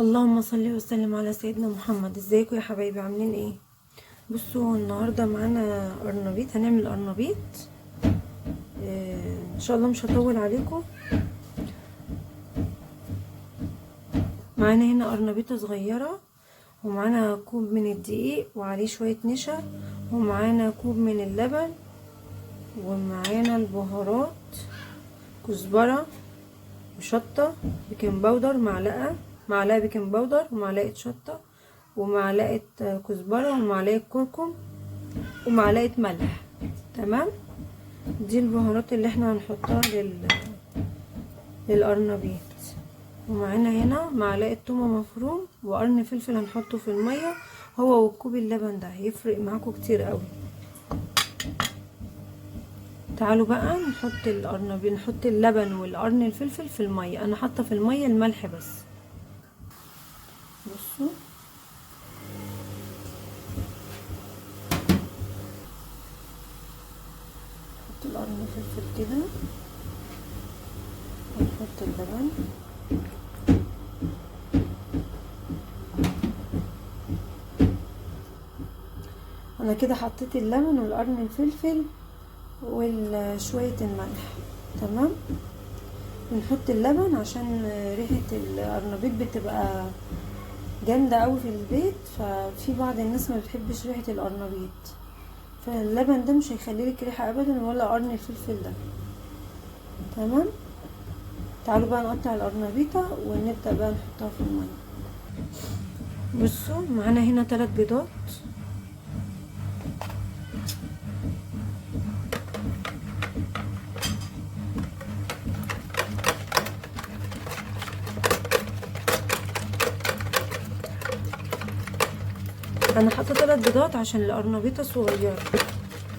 اللهم صل وسلم على سيدنا محمد. ازيكم يا حبايبي، عاملين ايه؟ بصوا النهارده معانا قرنبيط، هنعمل قرنبيط. ان شاء الله مش هطول عليكم. معانا هنا قرنبيطه صغيره، ومعانا كوب من الدقيق وعليه شويه نشا، ومعانا كوب من اللبن، ومعانا البهارات: كزبره وشطه، بيكنج باودر معلقه بيكنج باودر، ومعلقه شطه، ومعلقه كزبره، ومعلقه كركم، ومعلقه ملح. تمام. دي البهارات اللي احنا هنحطها للقرنبيط. ومعانا هنا معلقه تومه مفروم وقرن فلفل هنحطه في الميه، هو وكوب اللبن ده هيفرق معاكم كتير قوي. تعالوا بقى نحط اللبن والقرن الفلفل في الميه. انا حاطه في الميه الملح بس. بصوا، نحط القرن الفلفل كده ونحط اللبن. انا كده حطيت اللبن والقرن الفلفل وشوية الملح. تمام. بنحط اللبن عشان ريحة القرنبيط بتبقى جامدة قوي في البيت، ففي بعض الناس ما بتحبش ريحة القرنبيط، فاللبن ده مش هيخليلك ريحة ابدا، ولا قرن الفلفل ده. تمام. تعالوا بقى نقطع القرنبيطة ونبدأ بقى نحطها في المية. بصوا، معانا هنا 3 بيضات. انا حاطه 3 بيضات عشان القرنبيطه صغيره.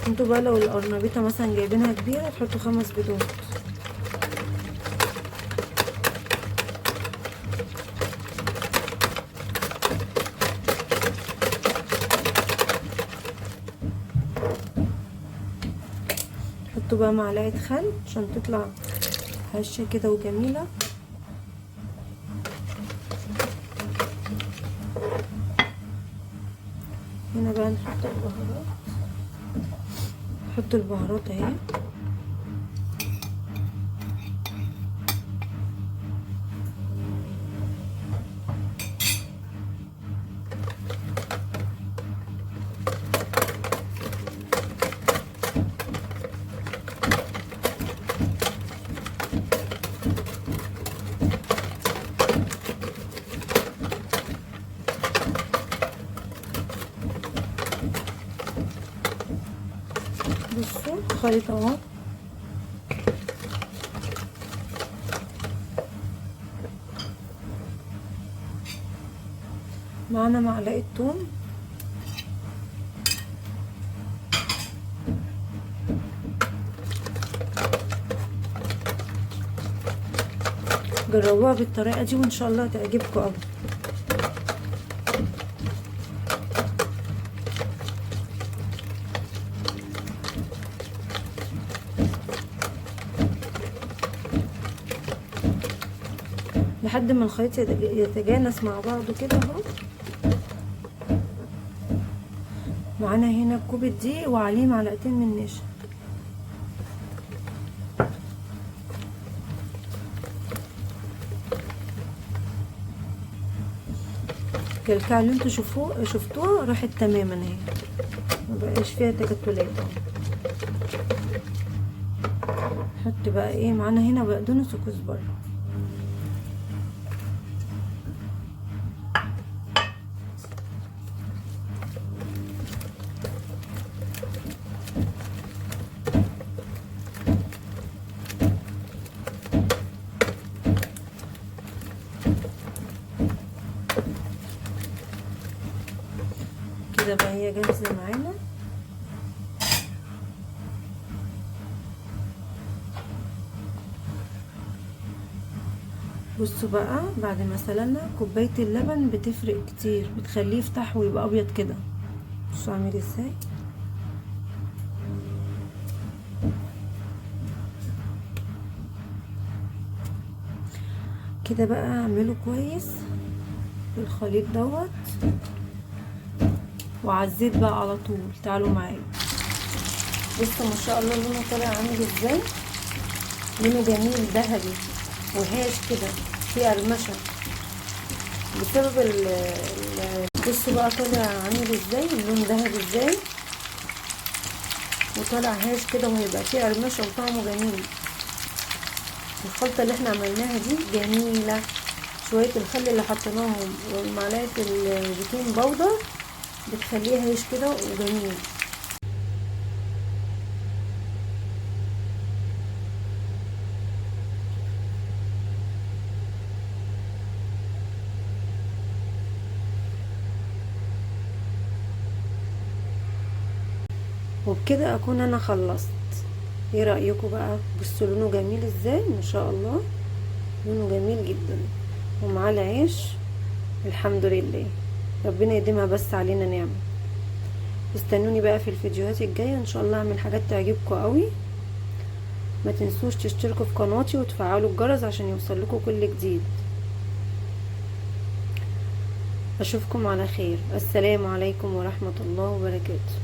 انتوا بقى لو القرنبيطه مثلا جايبينها كبيره تحطوا 5 بيضات. حطوا بقى معلقه خل عشان تطلع هشه كده وجميله. هنا بقى نحط البهارات. نحط البهارات اهي. بصوا خليط اهو. معانا معلقه توم. جربوها بالطريقه دي وان شاء الله هتعجبكم قوي. لحد ما الخليط يتجانس مع بعضه كده اهو. معانا هنا كوب الدقيق وعليه معلقتين من النشا. الكلكعه اللي انتوا شفتوها راحت تماما اهي، مبقاش فيها تكتلات اهو. نحط بقى ايه معانا هنا بقدونس وكزبره. كده بقى هي جاهزه معانا. بصوا بقى، بعد ما سلقنا كوبايه اللبن بتفرق كتير، بتخليه يفتح ويبقى ابيض كده. بصوا عامل ازاي. كده بقى اعمله كويس الخليط دوت وعلى الزيت بقى على طول. تعالوا معايا بصوا ما شاء الله لونه طالع عامل ازاي، لونه جميل ذهبي وهاش كده في قرمشه بسبب بصوا بقى طالع عامل ازاي، اللون ذهبي ازاي وطالع هاش كده وهيبقى فيه قرمشه وطعمه جميل. الخلطه اللي احنا عملناها دي جميله، شويه الخل اللي حطيناهم ومعلقه البيكنج باودر بتخليها هاش كده وجميل. وبكده اكون انا خلصت. ايه رأيكم بقى؟ بصوا لونه جميل ازاي ما شاء الله، لونه جميل جدا ومعاه العيش. الحمد لله، ربنا يديمها بس علينا نعمة. استنوني بقى في الفيديوهات الجاية ان شاء الله اعمل حاجات تعجبكم قوي. ما تنسوش تشتركوا في قناتي وتفعلوا الجرس عشان يوصلكوا كل جديد. اشوفكم على خير. السلام عليكم ورحمة الله وبركاته.